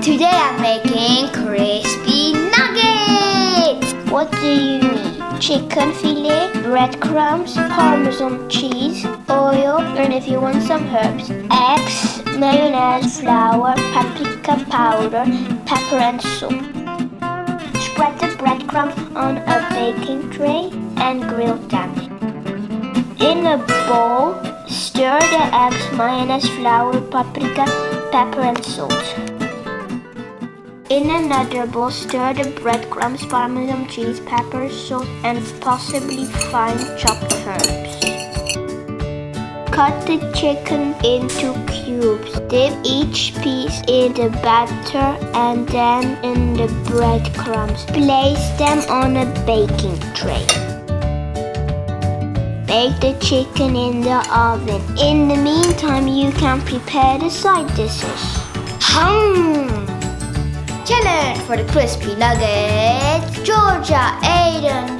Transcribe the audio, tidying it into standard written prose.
Today I'm making crispy nuggets! What do you need? Chicken fillet, breadcrumbs, Parmesan cheese, oil, and if you want some herbs, eggs, mayonnaise, flour, paprika powder, pepper and salt. Spread the breadcrumbs on a baking tray and grill them. In a bowl, stir the eggs, mayonnaise, flour, paprika, pepper and salt. In another bowl, stir the breadcrumbs, Parmesan cheese, pepper, salt, and possibly fine chopped herbs. Cut the chicken into cubes. Dip each piece in the batter and then in the breadcrumbs. Place them on a baking tray. Bake the chicken in the oven. In the meantime, you can prepare the side dishes. Challenge for the crispy nuggets, Georgia, Aiden,